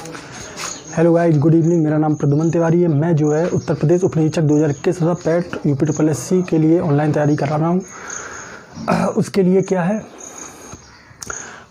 Hello guys, good evening. मेरा नाम प्रद्युमन तिवारी है। मैं जो है उत्तर प्रदेश उप निरीक्षक 2021 पैट UPSSC के लिए ऑनलाइन तैयारी कर रहा हूँ। उसके लिए क्या है,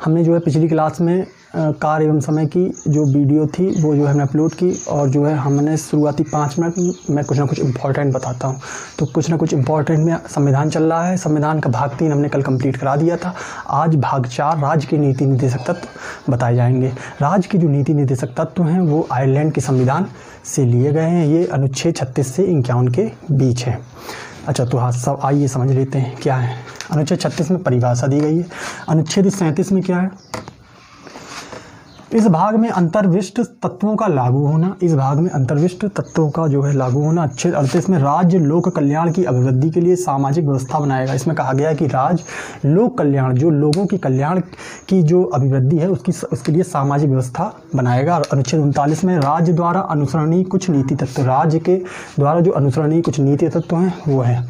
हमने जो है पिछली क्लास में कार्य एवं समय की जो वीडियो थी वो जो है हमने अपलोड की, और जो है हमने शुरुआती 5 मिनट में कुछ ना कुछ इम्पोर्टेंट बताता हूँ। तो कुछ ना कुछ इम्पोर्टेंट में संविधान चल रहा है। संविधान का भाग 3 हमने कल कंप्लीट करा दिया था। आज भाग 4 राज्य के नीति निर्देशक तत्व बताए जाएंगे। राज्य के जो नीति निर्देशक तत्व हैं वो आयरलैंड के संविधान से लिए गए हैं। ये अनुच्छेद 36 से 51 के बीच है। अच्छा, तो हाँ, सब आइए समझ लेते हैं क्या है। अनुच्छेद 36 में परिभाषा दी गई है। अनुच्छेद 37 में क्या है, इस भाग में अंतर्विष्ट तत्वों का लागू होना। इस भाग में अंतर्विष्ट तत्वों का जो है लागू होना। अनुच्छेद 38 में राज्य लोक कल्याण की अभिवृद्धि के लिए सामाजिक व्यवस्था बनाएगा। इसमें कहा गया है कि राज्य लोक कल्याण, जो लोगों की कल्याण की जो अभिवृद्धि है उसके लिए सामाजिक व्यवस्था बनाएगा। अनुच्छेद 39 में राज्य द्वारा अनुसरणीय कुछ नीति तत्व, राज्य के द्वारा जो अनुसरणीय कुछ नीति तत्व हैं वो है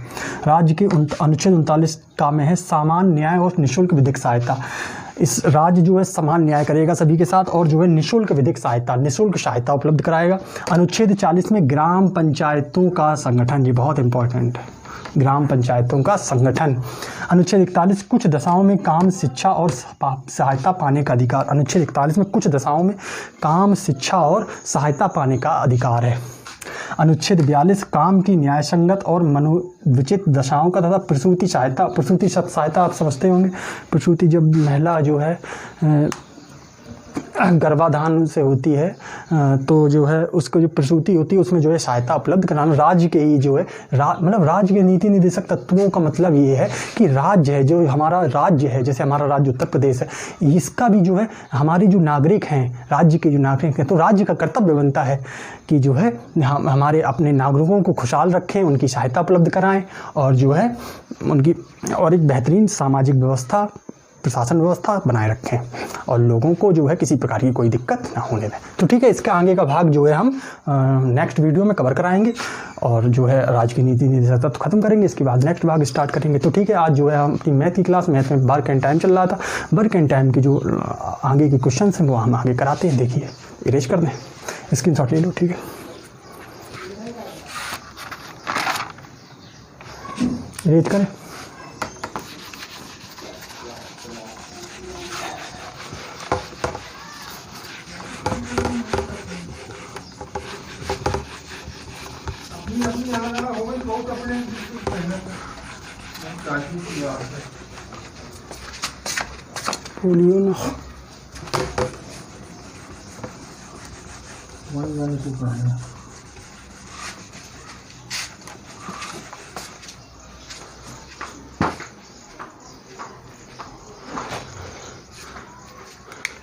राज्य के। अनुच्छेद 39 का में है सामान्य न्याय और निःशुल्क विधिक सहायता। इस राज्य जो है समान न्याय करेगा सभी के साथ, और जो है निःशुल्क विधिक सहायता, निःशुल्क सहायता उपलब्ध कराएगा। अनुच्छेद 40 में ग्राम पंचायतों का संगठन, ये बहुत इंपॉर्टेंट है, ग्राम पंचायतों का संगठन। अनुच्छेद 41 कुछ दशाओं में काम, शिक्षा और सहायता पाने का अधिकार। अनुच्छेद 41 में कुछ दशाओं में काम, शिक्षा और सहायता पाने का अधिकार है। अनुच्छेद 42 काम की न्यायसंगत और मनोविचित दशाओं का तथा प्रसूति सहायता। प्रसूति सहायता आप समझते होंगे, प्रसूति जब महिला जो है गर्भाधान से होती है तो जो है उसको जो प्रसूति होती है उसमें जो है सहायता उपलब्ध कराना। राज्य के ही जो है मतलब राज्य के नीति निर्देशक तत्वों का मतलब ये है कि राज्य है, जो हमारा राज्य है, जैसे हमारा राज्य उत्तर प्रदेश है, इसका भी जो है हमारी जो नागरिक हैं, राज्य के जो नागरिक हैं, तो राज्य का कर्तव्य बनता है कि जो है हमारे अपने नागरिकों को खुशहाल रखें, उनकी सहायता उपलब्ध कराएं, और जो है उनकी और एक बेहतरीन सामाजिक व्यवस्था, प्रशासन व्यवस्था बनाए रखें, और लोगों को जो है किसी प्रकार की कोई दिक्कत ना होने दें। तो ठीक है, इसका आगे का भाग जो है हम नेक्स्ट वीडियो में कवर कराएंगे, और जो है राज्य की नीति निर्देशक तत्व खत्म करेंगे, इसके बाद नेक्स्ट भाग स्टार्ट करेंगे। तो ठीक है, आज जो है हम अपनी मैथ की क्लास, मैथ में वर्क एंड टाइम चल रहा था, वर्क एंड टाइम की जो आगे के क्वेश्चन हैं वो हम आगे कराते हैं। देखिए, इरेज कर दें, स्क्रीनशॉट ले लो, ठीक है, इरेज करें। बोलियो ना,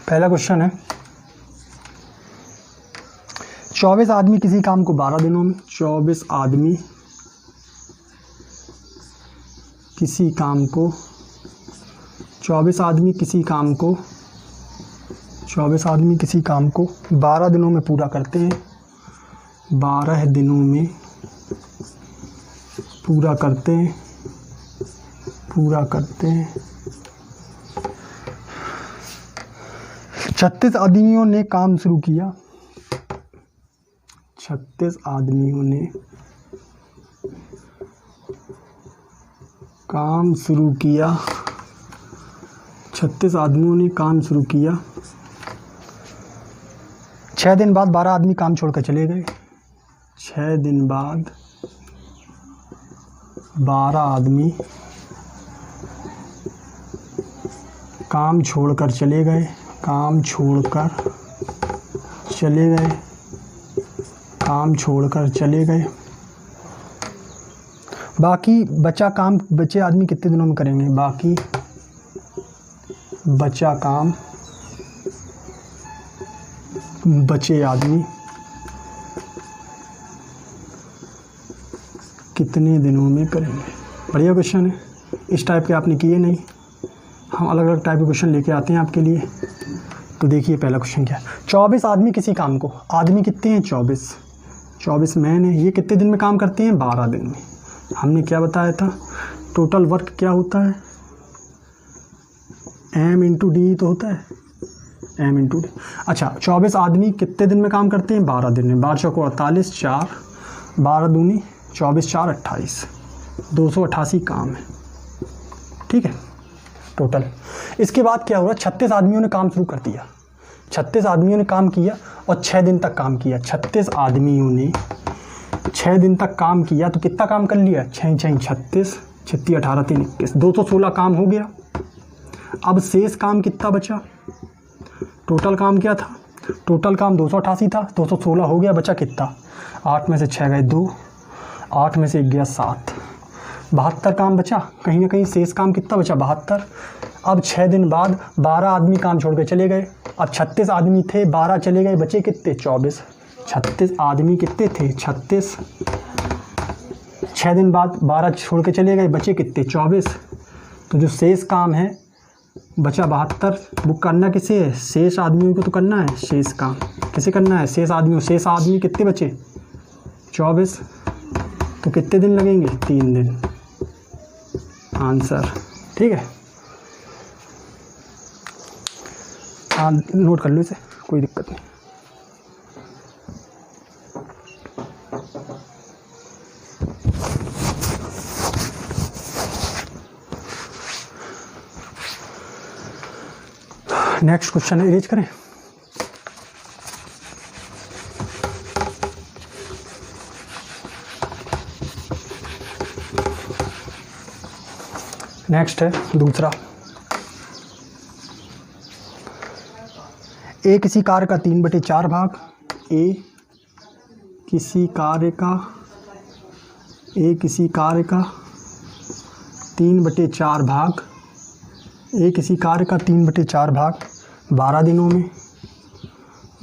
पहला क्वेश्चन है, 24 आदमी किसी काम को 12 दिनों में, 24 आदमी किसी काम को 24 आदमी किसी काम को 24 आदमी किसी काम को 12 दिनों में पूरा करते हैं। 12 दिनों में पूरा करते हैं 36 आदमियों ने काम शुरू किया। 36 आदमियों ने काम शुरू किया। 36 आदमियों ने काम शुरू किया। 6 दिन बाद 12 आदमी काम छोड़कर चले गए। 6 दिन बाद 12 आदमी काम छोड़कर चले गए। काम छोड़कर चले गए। बाकी बचा काम बचे आदमी कितने दिनों में करेंगे? बाकी बचा काम बचे आदमी कितने दिनों में करेंगे? बढ़िया क्वेश्चन है। इस टाइप के आपने किए नहीं, हम अलग अलग टाइप के क्वेश्चन लेके आते हैं आपके लिए। तो देखिए पहला क्वेश्चन क्या है। 24 आदमी किसी काम को, आदमी कितने हैं? 24 मैन है। ये कितने दिन में काम करते हैं? 12 दिन में। हमने क्या बताया था? टोटल वर्क क्या होता है? M × D तो होता है। m into D. अच्छा 24 आदमी कितने दिन में काम करते हैं? 12 दिन में। 12 चौको 48, 4 12 दूनी 24, 4 28, 288 काम है। ठीक है टोटल। इसके बाद क्या हुआ? 36 आदमियों ने काम शुरू कर दिया। 36 आदमियों ने काम किया और 6 दिन तक काम किया। 36 आदमियों ने 6 दिन तक काम किया तो कितना काम कर लिया? 6 6 36, 36 18 3 21, 216 काम हो गया। अब शेष काम कितना बचा? टोटल काम क्या था? टोटल काम 288 था, 216 हो गया, बचा कितना? 8 में से 6 गए 2, 8 में से 1 गया 7, 72 काम बचा। कहीं ना कहीं शेष काम कितना बचा? 72। अब 6 दिन बाद 12 आदमी काम छोड़ के चले गए। अब 36 आदमी थे, 12 चले गए, बचे कितने? 24। 36 आदमी कितने थे? 36। 6 दिन बाद 12 छोड़ के चले गए, बचे कितने? 24। तो जो शेष काम है बचा 72। बुक करना किसे है? शेष आदमियों को तो करना है शेष काम। किसे करना है? शेष आदमियों। शेष आदमी कितने बचे? 24। तो कितने दिन लगेंगे? 3 दिन। आंसर। ठीक है, हाँ नोट कर लो इसे, कोई दिक्कत नहीं। नेक्स्ट क्वेश्चन है, इरेज करें। नेक्स्ट है दूसरा। ए किसी कार्य का 3/4 भाग। ए किसी कार्य का 3/4 भाग। ए किसी कार्य का 3/4 भाग 12 दिनों में,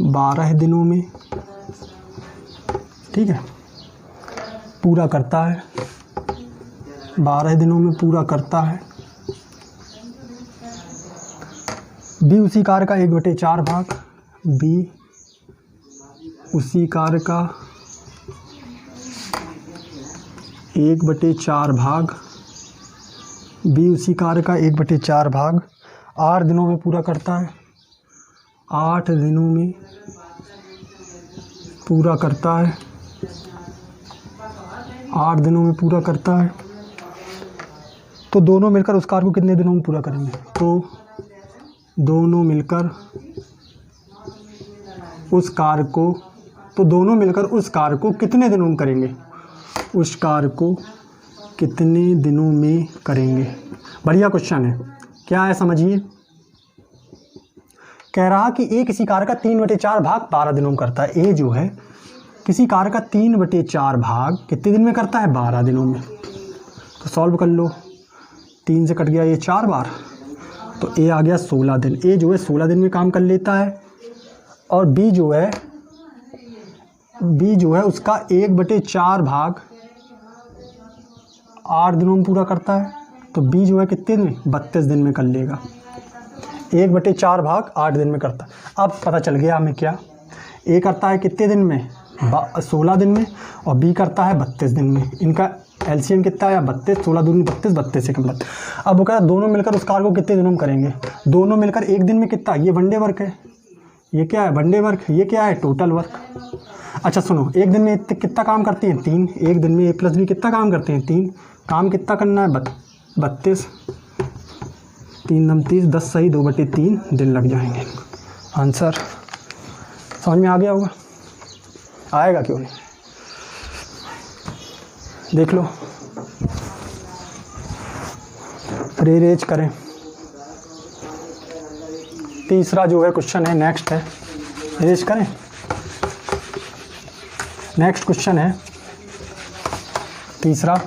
12 दिनों में, ठीक है, पूरा करता है। 12 दिनों में पूरा करता है। बी उसी कार्य का 1/4 भाग। बी उसी कार्य का 1/4 भाग। बी उसी कार्य का 1/4 भाग 8 दिनों में पूरा करता है। 8 दिनों में पूरा करता है। 8 दिनों में पूरा करता है। तो दोनों मिलकर उस कार्य को कितने दिनों में पूरा करेंगे? तो दोनों मिलकर उस कार्य को कितने दिनों में करेंगे? उस कार्य को कितने दिनों में करेंगे? बढ़िया क्वेश्चन है। क्या है समझिए। कह रहा कि ए किसी कार्य का 3/4 भाग 12 दिनों में करता है। ए जो है किसी कार्य का 3/4 भाग कितने दिन में करता है? 12 दिनों में। तो सॉल्व कर लो। 3 से कट गया ये 4 बार, तो ए आ गया 16 दिन। ए जो है 16 दिन में काम कर लेता है। और बी जो है उसका 1/4 भाग 8 दिनों में पूरा करता है। तो बी जो है कितने दिन में? 32 दिन में कर लेगा। 1/4 भाग 8 दिन में करता है। अब पता चल गया हमें क्या। ए करता है कितने दिन में? 16 दिन में। और बी करता है 32 दिन में। इनका एलसीएम कितना है? 32, 16 दूनी 32, 32 से कम 32। अब वो कह रहा दोनों मिलकर उस कार्य को कितने दिनों में करेंगे? दोनों मिलकर एक दिन में कितना? ये वनडे वर्क है। ये क्या है? One day work. ये क्या है? Total work. अच्छा सुनो, एक दिन में कितना काम करते हैं? 3। एक दिन में ए प्लस बी कितना काम करते हैं? 3। काम कितना करना है? 32, 3 9 30, 10 सही 2/3 दिन लग जाएंगे। आंसर समझ में आ गया होगा? आएगा क्यों नहीं, देख लो। रिअरेंज करें। तीसरा जो है क्वेश्चन है, नेक्स्ट है, रिअरेंज करें। नेक्स्ट क्वेश्चन है तीसरा।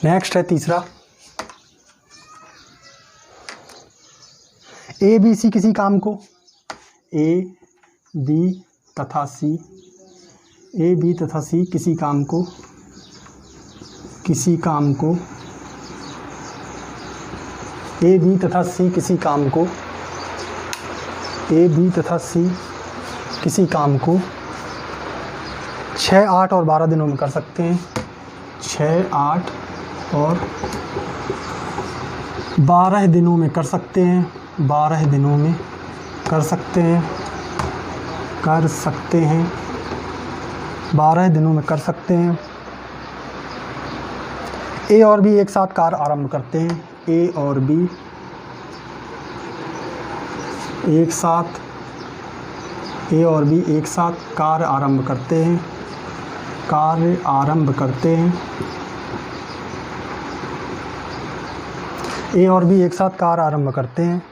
नेक्स्ट है तीसरा। ए बी सी किसी काम को, ए बी तथा सी, ए बी तथा सी किसी काम को, ए बी तथा सी किसी काम को, ए बी तथा सी किसी काम को 6 6, 8 और 12 दिनों में कर सकते हैं। 6, 8 और 12 दिनों में कर सकते हैं। 12 दिनों में कर सकते हैं। 12 दिनों में कर सकते हैं। ए और बी एक साथ कार्य आरंभ करते हैं। ए और बी एक साथ कार्य आरंभ करते हैं। ए और बी एक साथ कार्य आरंभ करते हैं,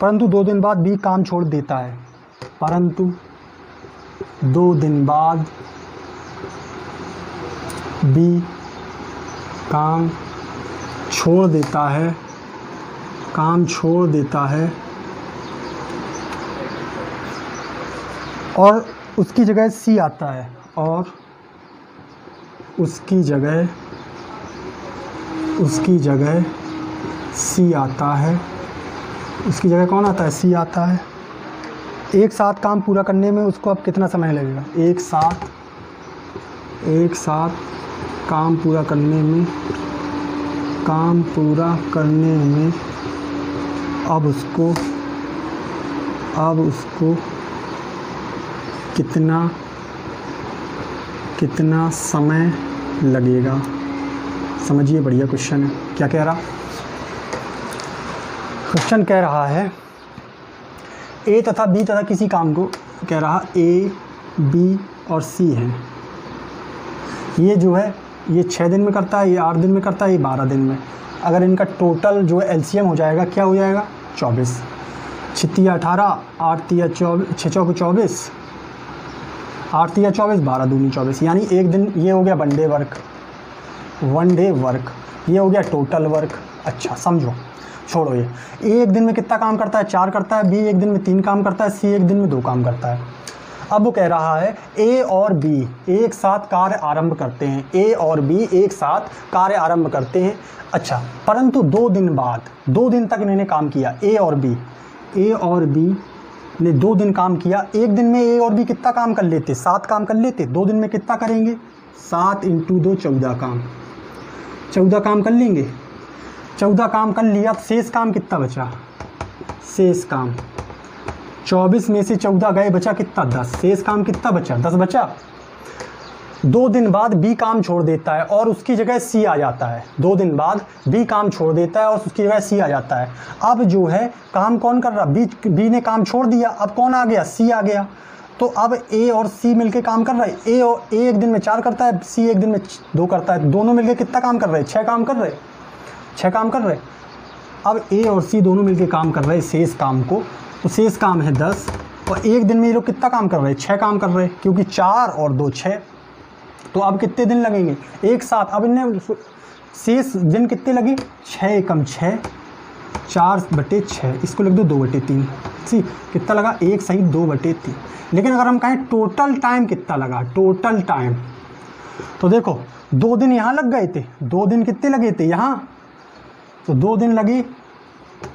परंतु 2 दिन बाद बी काम छोड़ देता है। परंतु 2 दिन बाद बी काम छोड़ देता है और उसकी जगह सी आता है। और उसकी जगह सी आता है। उसकी जगह कौन आता है? सी आता है। एक साथ काम पूरा करने में उसको अब कितना समय लगेगा? एक साथ काम पूरा करने में अब उसको कितना समय लगेगा? समझिए, बढ़िया क्वेश्चन है। क्या कह रहा? क्वेश्चन कह रहा है ए तथा बी तथा किसी काम को कह रहा ए, बी और सी है। ये जो है ये 6 दिन में करता है, ये 8 दिन में करता है, ये 12 दिन में। अगर इनका टोटल जो है एलसीएम हो जाएगा, क्या हो जाएगा? 24। 6 या 18, 8 तिया 24, 6 चौक 24, 8 तिया 24, 12 दूनी 24। यानी एक दिन ये हो गया वन डे वर्क, ये हो गया टोटल वर्क। अच्छा समझो, छोड़ो ये। एक दिन में कितना काम करता है? 4 करता है। बी एक दिन में 3 काम करता है। सी एक दिन में 2 काम करता है। अब वो कह रहा है ए और बी एक साथ कार्य आरंभ करते हैं। अच्छा, परंतु 2 दिन बाद, 2 दिन तक इन्होंने काम किया। ए और बी ने 2 दिन काम किया। एक दिन में ए और बी कितना काम कर लेते? 7 काम कर लेते। 2 दिन में कितना करेंगे? 7 × 2 14 काम। 14 काम कर लेंगे। 14 काम कर लिया, शेष काम कितना बचा? शेष काम 24 में से 14 गए, बचा कितना? 10। शेष काम कितना बचा? 10 बचा। 2 दिन बाद बी काम छोड़ देता है और उसकी जगह सी आ जाता है। 2 दिन बाद बी काम छोड़ देता है और उसकी जगह सी आ जाता है। अब जो है काम कौन कर रहा? बी ने काम छोड़ दिया। अब कौन आ गया? सी आ गया। तो अब ए और सी मिलके काम कर रहे हैं। ए एक दिन में 4 करता है, सी एक दिन में 2 करता है। दोनों मिलके कितना काम कर रहे हैं? 6 काम कर रहे हैं। अब ए और सी दोनों मिलके काम कर रहे हैं शेष काम को। तो शेष काम है 10 और एक दिन में ये लोग कितना काम कर रहे हैं? 6 काम कर रहे हैं, क्योंकि 4 और 2 6। तो अब कितने दिन लगेंगे? एक साथ। अब इन्हें शेष दिन कितने लगे? 6 एकम 6, 4/6। इसको लिख दो 2/3। सी कितना लगा? 1 सही 2/3। लेकिन अगर हम कहें टोटल टाइम कितना लगा, टोटल टाइम, तो देखो 2 दिन यहाँ लग गए थे। 2 दिन कितने लगे थे यहाँ? तो 2 दिन लगे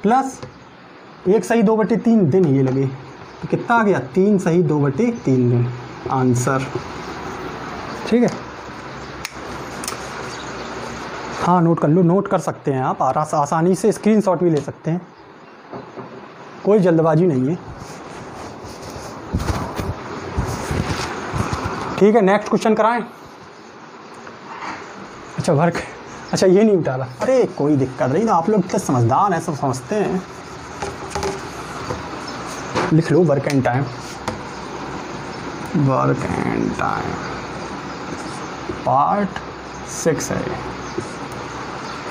प्लस 1 सही 2/3 दिन ये लगे। तो कितना आ गया? 3 सही 2/3 दिन। आंसर ठीक है। हाँ नोट कर लो, नोट कर सकते हैं आप आसानी से, स्क्रीनशॉट भी ले सकते हैं, कोई जल्दबाजी नहीं है। ठीक है, नेक्स्ट क्वेश्चन कराएं। अच्छा वर्क, अच्छा ये नहीं उठा रहा, अरे कोई दिक्कत नहीं, आप लोग इतने समझदार हैं, सब समझते हैं। लिख लो work and time, work and time part 6 है।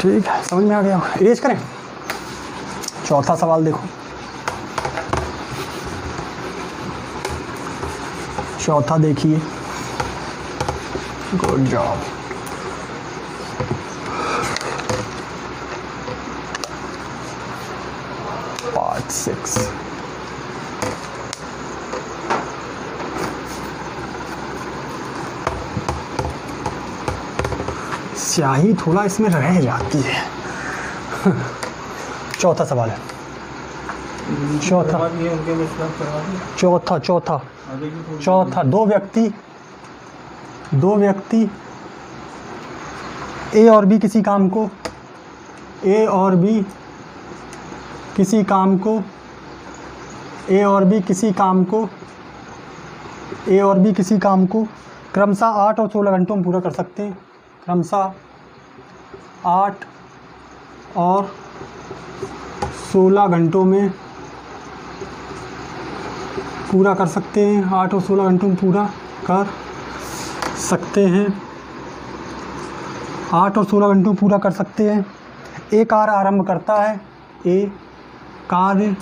ठीक है, समझ में आ गया। इरेज करें। चौथा सवाल देखो, चौथा देखिए। Good job. पार्ट 6। स्याही थोड़ा इसमें रह जाती है। चौथा सवाल है, चौथा। दो दो व्यक्ति ए और बी किसी काम को ए और बी किसी काम को क्रमशः 8 और 16 घंटों में पूरा कर सकते हैं। क्रमशः 8 और 16 घंटों में पूरा कर सकते हैं। 8 और 16 घंटों में पूरा कर सकते हैं। 8 और 16 घंटों में पूरा कर सकते हैं। ए कार्य आरंभ करता है। ए कार्य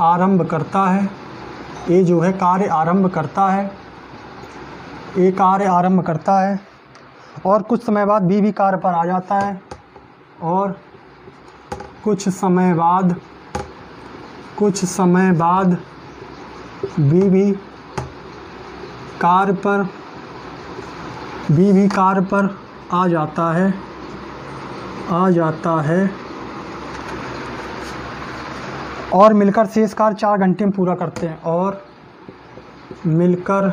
आरंभ करता है। ए जो है कार्य आरंभ करता है। ए कार्य आरंभ करता है और कुछ समय बाद बी भी कार्य पर आ जाता है। और कुछ समय बाद बी भी कार्य पर आ जाता है और मिलकर शेष कार्य 4 घंटे में पूरा करते हैं। और मिलकर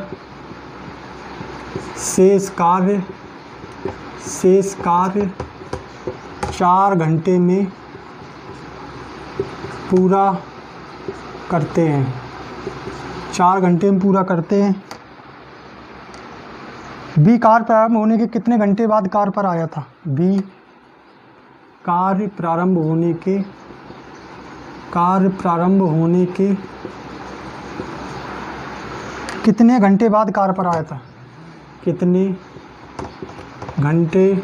शेष कार्य 4 घंटे में पूरा करते हैं। 4 घंटे में पूरा करते हैं। बी कार्य प्रारंभ होने के कितने घंटे बाद कार्य पर आया था? बी कार्य प्रारंभ होने के कितने घंटे बाद कार्य पर आया था? कितने घंटे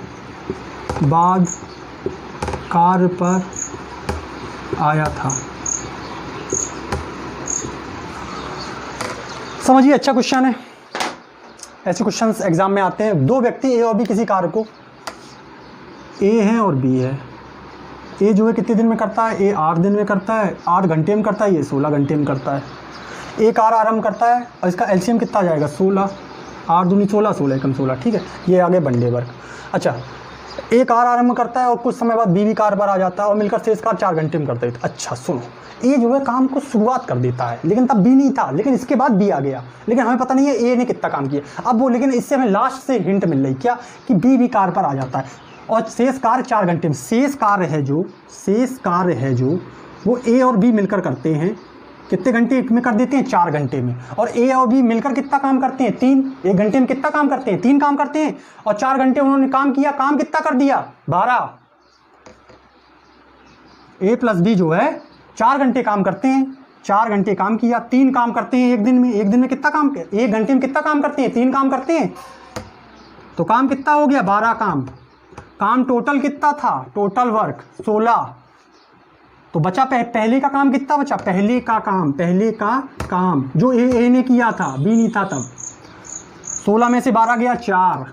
बाद कार्य पर आया था? समझिए, अच्छा क्वेश्चन है। ऐसे क्वेश्चंस एग्जाम में आते हैं। दो व्यक्ति ए और बी किसी कार्य को, ए है और बी है। ए जो है कितने दिन में करता है? ए 8 दिन में करता है, 8 घंटे में करता है। ये 16 घंटे में करता है। ए कार्य आरंभ करता है और इसका एलसीएम कितना जाएगा? 16। 8 दूनी 16, 16 एकम 16। ठीक है, ये आगे बंडे वर्ग। अच्छा, ए कार्य आरंभ करता है और कुछ समय बाद बी भी कार्य पर आ जाता है और मिलकर शेष कार्य 4 घंटे में करता है। अच्छा सुनो, ए जो है काम को शुरुआत कर देता है, लेकिन तब बी नहीं था, लेकिन इसके बाद बी आ गया। लेकिन हमें पता नहीं है ए ने कितना काम किया अब वो, लेकिन इससे हमें लास्ट से हिंट मिल रही क्या कि बी भी कार्य पर आ जाता है और शेष कार्य 4 घंटे में। शेष कार्य है जो वो ए और बी मिलकर करते हैं। कितने घंटे में कर देते हैं? 4 घंटे में। और ए और बी मिलकर कितना काम करते हैं? 3। 1 घंटे में कितना काम करते हैं? 3 काम करते हैं। और 4 घंटे उन्होंने काम किया। काम कितना कर दिया? 12। ए प्लस बी जो है 4 घंटे काम करते हैं। 4 घंटे काम किया। 3 काम करते हैं 1 दिन में। 1 दिन में कितना काम? 1 घंटे में कितना काम करते हैं? 3 काम करते हैं। तो काम कितना हो गया? 12 काम। काम टोटल कितना था? Total work 16। तो बचा पहले का काम कितना बचा? पहले का काम जो ए ने किया था, बी नहीं था तब। 16 में से 12 गया 4।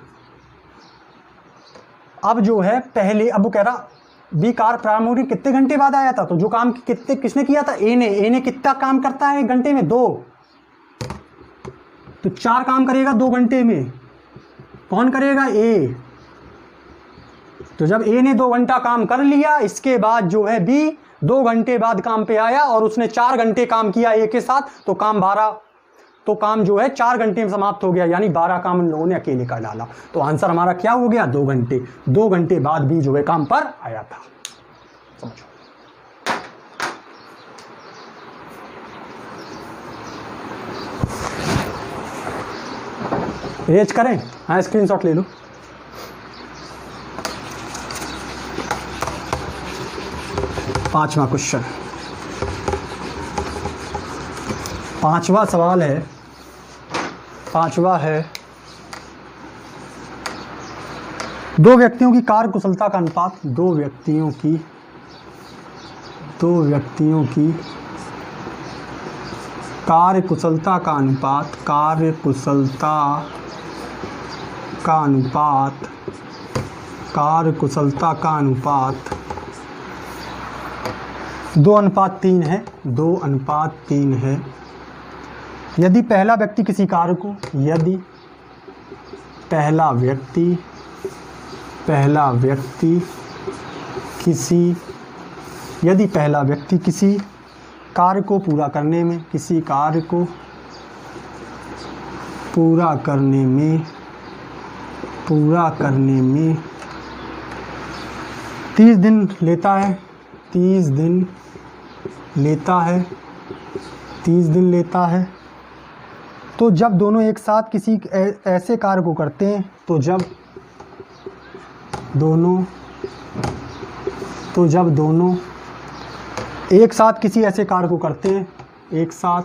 अब जो है पहले, अब वो कह रहा बी कार्य प्रारंभ होने कितने घंटे बाद आया था? तो जो काम किसने किया था? ए ने कितना काम करता है 1 घंटे में? 2। तो 4 काम करेगा 2 घंटे में। कौन करेगा? ए। तो जब ए ने 2 घंटा काम कर लिया, इसके बाद जो है बी 2 घंटे बाद काम पे आया और उसने 4 घंटे काम किया ए के साथ, तो काम 12। तो काम जो है 4 घंटे में समाप्त हो गया, यानी 12 काम उन लोगों ने अकेले कर डाला। तो आंसर हमारा क्या हो गया? 2 घंटे। 2 घंटे बाद भी जो है काम पर आया था। समझो। रेज करें? हाँ, स्क्रीनशॉट ले लो। पांचवा क्वेश्चन, 5वां सवाल है। 5वां है, दो व्यक्तियों की कार्य कुशलता का अनुपात। दो व्यक्तियों की कार्य कुशलता का अनुपात। कार्य कुशलता का अनुपात 2:3 है। 2:3 है। यदि पहला व्यक्ति किसी कार्य को, यदि पहला व्यक्ति किसी कार्य को पूरा करने में पूरा करने में 30 दिन लेता है, 30 दिन लेता है, 30 दिन लेता है। तो जब दोनों एक साथ किसी ऐसे कार्य को करते हैं, तो जब दोनों एक साथ किसी ऐसे कार्य को करते हैं, एक साथ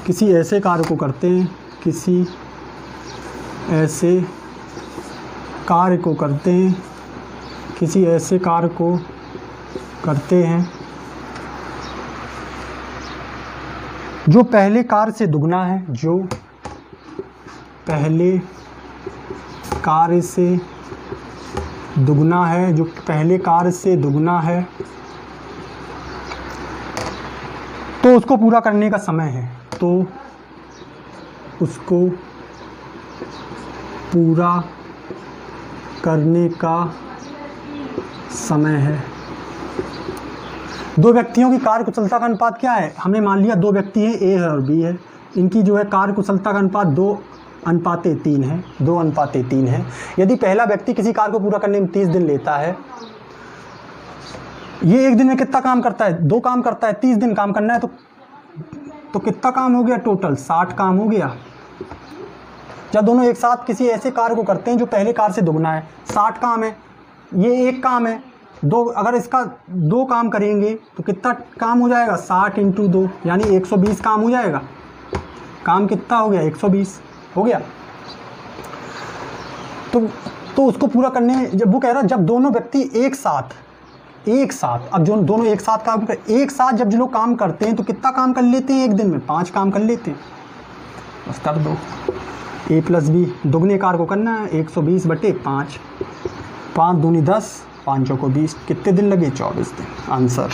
किसी ऐसे कार्य को करते हैं, किसी ऐसे कार्य को करते हैं, किसी ऐसे कार्य को करते हैं जो पहले कार्य से दुगना है, जो पहले कार्य से दुगना है, जो पहले कार्य से दुगना है, तो उसको पूरा करने का समय है, तो उसको पूरा करने का समय है। दो व्यक्तियों की कार्य कुशलता का अनुपात क्या है? हमने मान लिया दो व्यक्ति हैं, ए है और बी है, इनकी जो है कार्य कुशलता का अनुपात 2:3 है, 2:3 है। यदि पहला व्यक्ति किसी कार्य को पूरा करने में 30 दिन लेता है, ये एक दिन में कितना काम करता है? 2 काम करता है, 30 दिन काम करना है, तो कितना काम हो गया टोटल? 60 काम हो गया। जब दोनों एक साथ किसी ऐसे कार्य को करते हैं जो पहले कार्य से दुगना है, 60 काम है, ये एक काम है, अगर इसका 2 काम करेंगे तो कितना काम हो जाएगा? 60 × 2 यानी 120 काम हो जाएगा। काम कितना हो गया? 120 हो गया। तो उसको पूरा करने में, जब वो कह रहा है जब दोनों व्यक्ति एक साथ अब जो दोनों एक साथ काम कर, एक साथ जब जो लोग काम करते हैं तो कितना काम कर लेते हैं? एक दिन में 5 काम कर लेते हैं। बस कर दो, a + b दुगने कार्य को करना है, 120/5, 5 दूनी 10, 5 चौको 20, कितने दिन लगे? 24 दिन। आंसर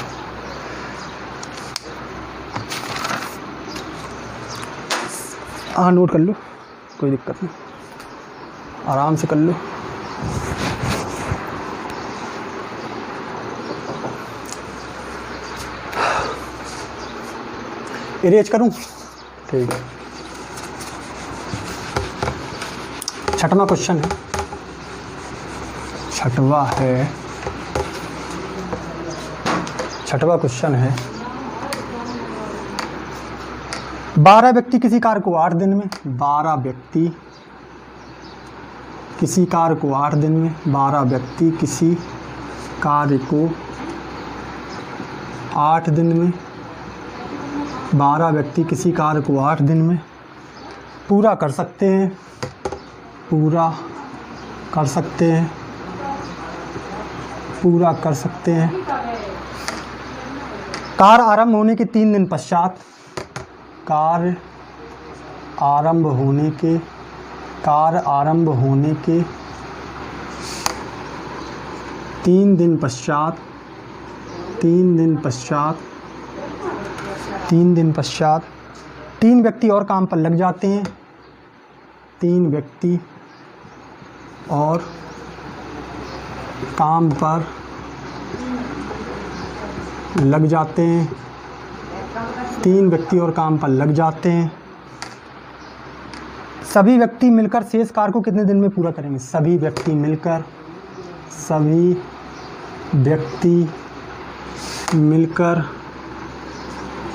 नोट कर लो, कोई दिक्कत नहीं, आराम से कर लो। इरेज करूं? ठीक है। 6वां क्वेश्चन है, 6वां क्वेश्चन है। 12 व्यक्ति किसी कार्य को 8 दिन में, 12 व्यक्ति किसी कार्य को 8 दिन में, 12 व्यक्ति किसी कार्य को 8 दिन में, 12 व्यक्ति किसी कार्य को 8 दिन में पूरा कर सकते हैं, पूरा कर सकते हैं, पूरा कर सकते हैं। कार्य आरंभ होने के 3 दिन पश्चात, कार्य आरंभ होने के 3 दिन पश्चात, 3 दिन पश्चात 3 व्यक्ति और काम पर लग जाते हैं, 3 व्यक्ति और काम पर लग जाते हैं, 3 व्यक्ति और काम पर लग जाते हैं। सभी व्यक्ति मिलकर शेष कार्य को कितने दिन में पूरा करेंगे? सभी व्यक्ति मिलकर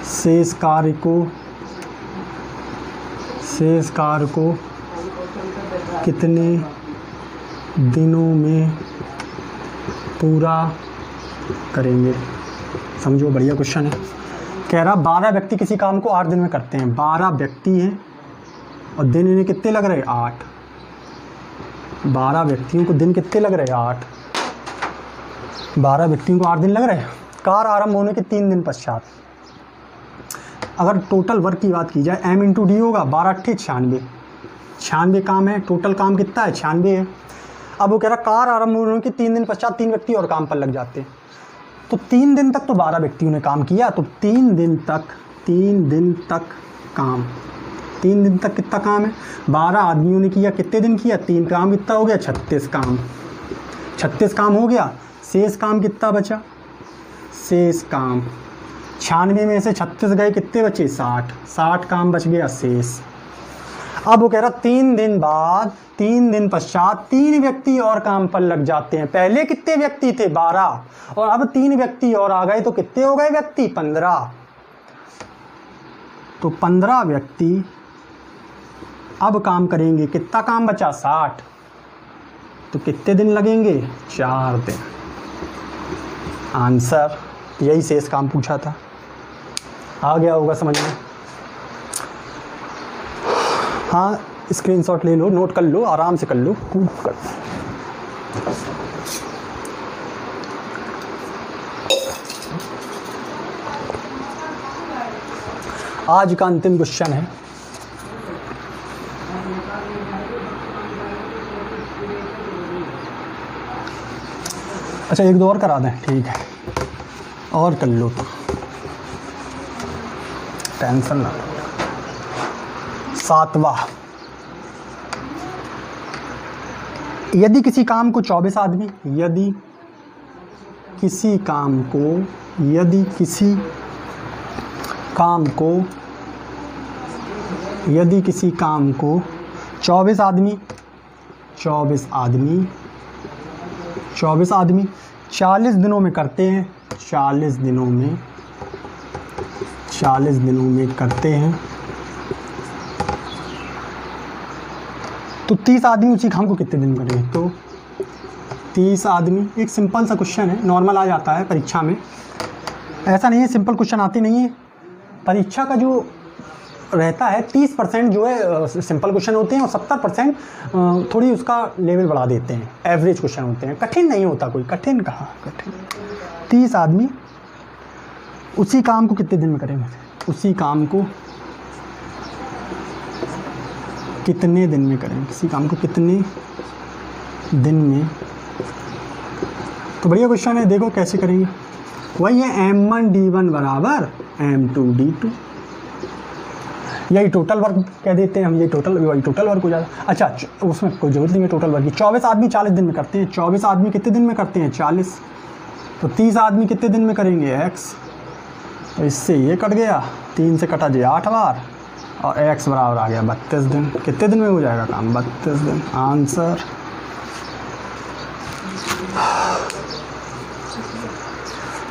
शेष कार्य को कितने दिनों में पूरा करेंगे? समझो, बढ़िया क्वेश्चन है। कह रहा 12 व्यक्ति किसी काम को 8 दिन में करते हैं, 12 व्यक्ति हैं और दिन इन्हें कितने लग रहे? 8। 12 व्यक्तियों को दिन कितने लग रहे? 8। 12 व्यक्तियों को 8 दिन लग रहे हैं। कार्य आरंभ होने के 3 दिन पश्चात, अगर टोटल वर्क की बात की जाए, m × d होगा, 12 × 8 96 काम है, टोटल काम कितना है? 96 है। अब वो कह रहा कार्य आरंभ होने के 3 दिन पश्चात 3 व्यक्ति और काम पर लग जाते हैं, तो 3 दिन तक तो 12 व्यक्तियों ने काम किया, तो 3 दिन तक काम, 3 दिन तक कितना काम है? 12 आदमियों ने किया, कितने दिन किया? 3 काम, कितना हो गया? 36 काम। 36 काम हो गया। शेष काम कितना बचा? शेष काम 96 में से 36 गए, कितने बचे? 60 काम बच गया शेष। अब वो कह रहा 3 दिन बाद, 3 दिन पश्चात 3 व्यक्ति और काम पर लग जाते हैं। पहले कितने व्यक्ति थे? 12, और अब 3 व्यक्ति और आ गए तो कितने हो गए व्यक्ति? 15। तो 15 व्यक्ति अब काम करेंगे। कितना काम बचा? 60। तो कितने दिन लगेंगे? 4 दिन। आंसर यही शेष काम पूछा था। आ गया होगा समझ में? हाँ, स्क्रीनशॉट ले लो, नोट कर लो, आराम से कर लो, कूद कर। आज का अंतिम क्वेश्चन है। अच्छा, एक दो और करा दें? ठीक है, और कर लो तो टेंशन ना। 7वां, यदि किसी काम को 24 आदमी, यदि किसी काम को 24 आदमी 40 दिनों में करते हैं, 40 दिनों में करते हैं, तो 30 आदमी उसी काम को कितने दिन करेंगे? तो 30 आदमी, एक सिंपल सा क्वेश्चन है, नॉर्मल आ जाता है परीक्षा में। ऐसा नहीं है सिंपल क्वेश्चन आते नहीं है। परीक्षा का जो रहता है 30% जो है सिंपल क्वेश्चन होते हैं, और 70% थोड़ी उसका लेवल बढ़ा देते हैं, एवरेज क्वेश्चन होते हैं। कठिन नहीं होता कोई, कठिन कहाँ कठिन। 30 आदमी उसी काम को कितने दिन में करेंगे? उसी काम को कितने दिन में करेंगे? किसी काम को कितने दिन में? तो बढ़िया क्वेश्चन है, देखो कैसे करेंगे। वही है M1D1 बराबर M2D2। यही टोटल वर्क कह देते हैं हम, वही टोटल वर्क हो जाता है। अच्छा, उसमें कोई जरूरत नहीं है टोटल वर्क की। 24 आदमी 40 दिन में करते हैं। 24 आदमी कितने दिन में करते हैं? 40। तो 30 आदमी कितने दिन में करेंगे? X। तो इससे ये कट गया, 3 से कटा जी 8 बार, और X बराबर आ गया 32 दिन। कितने दिन में हो जाएगा काम? 32 दिन। आंसर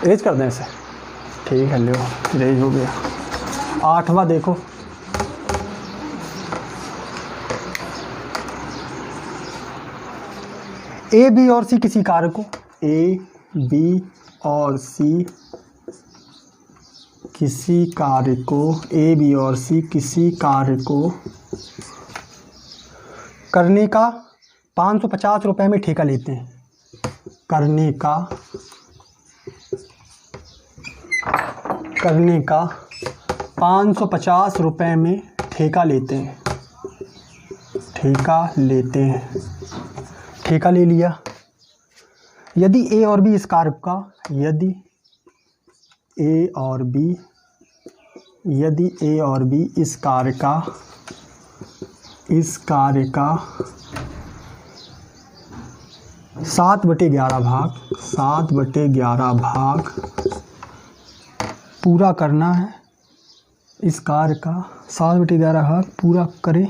रेज कर दें इसे? ठीक है, लो रेज हो गया। 8वां देखो, A, B और C किसी कार्य को, A, B और C किसी कार्य को, A, B और C किसी कार्य को करने का 550 रुपये में ठेका लेते हैं। करने का 550 रुपये में ठेका लेते हैं। ठेका ले लिया। यदि A और B इस कार्य का, यदि A और B इस कार्य का 7/11 भाग पूरा करना है। इस कार्य का 7/11 भाग पूरा करें,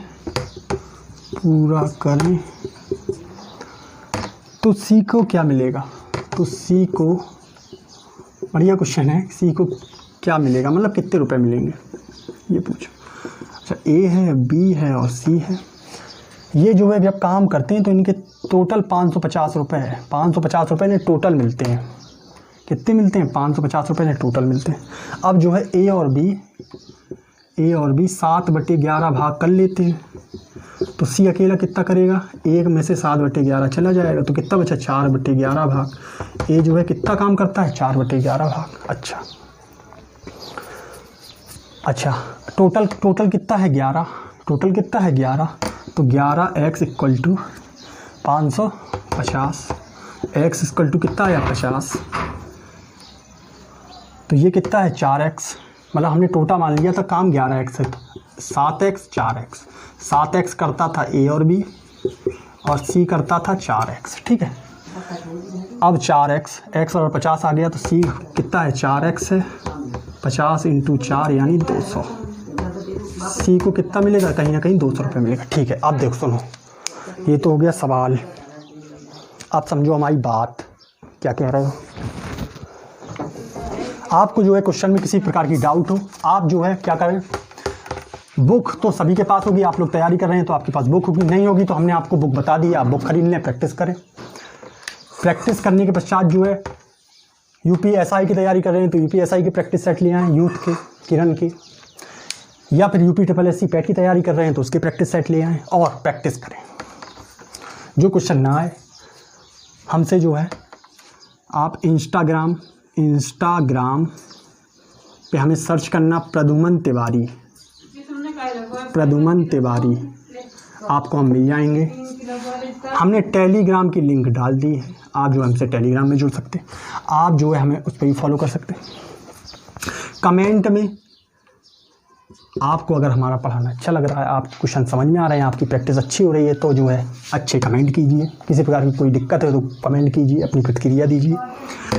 तो C को क्या मिलेगा? तो C को, बढ़िया क्वेश्चन है, C को क्या मिलेगा, मतलब कितने रुपए मिलेंगे ये पूछो। अच्छा, A है, B है और C है। ये जो है जब काम करते हैं तो इनके टोटल 550 रुपये है। 550 रुपये ने टोटल मिलते हैं। कितने मिलते हैं? 550 रुपये ने टोटल मिलते हैं। अब जो है A और B 7/11 भाग कर लेते हैं। तो C अकेला कितना करेगा? 1 में से 7/11 चला जाएगा, तो कितना बचा? 4/11 भाग। A जो है कितना काम करता है? 4/11 भाग। अच्छा, टोटल कितना है? 11। टोटल कितना है? 11। तो 11x equal to 550, x equal to कितना आया? 50। तो ये कितना है? 4x। मतलब हमने टोटल मान लिया था काम 11x है, 7x 4x। 7x करता था A और B, और C करता था 4x। ठीक है, अब 4x, x और 50 आ गया, तो C कितना है? 4x है। 50 × 4 यानी 200। सी को कितना मिलेगा, कहीं ना कहीं 200 रुपये मिलेगा। ठीक है, अब देखो सुनो, ये तो हो गया सवाल। आप समझो हमारी बात, क्या कह रहे हो। आपको जो है क्वेश्चन में किसी प्रकार की डाउट हो, आप जो है क्या करें, बुक तो सभी के पास होगी, आप लोग तैयारी कर रहे हैं तो आपके पास बुक होगी, नहीं होगी तो हमने आपको बुक बता दी, आप बुक खरीद लें, प्रैक्टिस करें। प्रैक्टिस करने के पश्चात जो है यूपीएसआई की तैयारी कर रहे हैं तो यूपीएसआई के प्रैक्टिस सेट ले आएँ, यूथ के, किरण के, या फिर यूपीएससी पैट की तैयारी कर रहे हैं तो उसके प्रैक्टिस सेट ले आएँ और प्रैक्टिस करें। जो क्वेश्चन ना आए हमसे जो है आप इंस्टाग्राम पे हमें सर्च करना प्रद्युमन तिवारी, आपको हम मिल जाएंगे। हमने टेलीग्राम की लिंक डाल दी है, आप जो हमसे टेलीग्राम में जुड़ सकते हैं, आप जो है हमें उस पर भी फॉलो कर सकते हैं। कमेंट में आपको अगर हमारा पढ़ाना अच्छा लग रहा है, आप क्वेश्चन समझ में आ रहे हैं, आपकी प्रैक्टिस अच्छी हो रही है तो जो है अच्छे कमेंट कीजिए। किसी प्रकार की कोई दिक्कत है तो कमेंट कीजिए, अपनी प्रतिक्रिया दीजिए,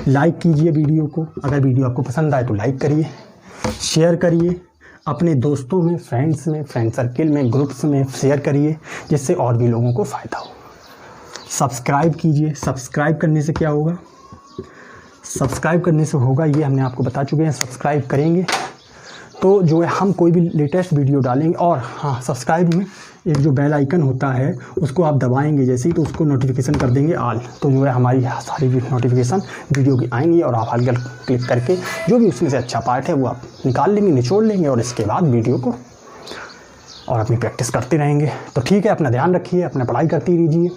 लाइक कीजिए वीडियो को। अगर वीडियो आपको पसंद आए तो लाइक करिए, शेयर करिए, अपने दोस्तों में, फ्रेंड्स में, फ्रेंड सर्किल में, ग्रुप्स में शेयर करिए, जिससे और भी लोगों को फ़ायदा हो। सब्सक्राइब कीजिए। सब्सक्राइब करने से क्या होगा, सब्सक्राइब करने से होगा ये हमने आपको बता चुके हैं। सब्सक्राइब करेंगे तो जो है हम कोई भी लेटेस्ट वीडियो डालेंगे। और हाँ, सब्सक्राइब में एक जो बेल आइकन होता है उसको आप दबाएंगे जैसे ही, तो उसको नोटिफिकेशन कर देंगे ऑल, तो जो है हमारी सारी नोटिफिकेशन वीडियो की आएंगी और आप ऑल क्लिक करके जो भी उसमें से अच्छा पार्ट है वो आप निकाल लेंगे, निचोड़ लेंगे और इसके बाद वीडियो को और अपनी प्रैक्टिस करते रहेंगे। तो ठीक है, अपना ध्यान रखिए, अपना पढ़ाई करती रहिए,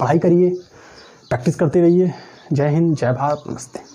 पढ़ाई करिए, प्रैक्टिस करते रहिए। जय हिंद, जय भारत, नमस्ते।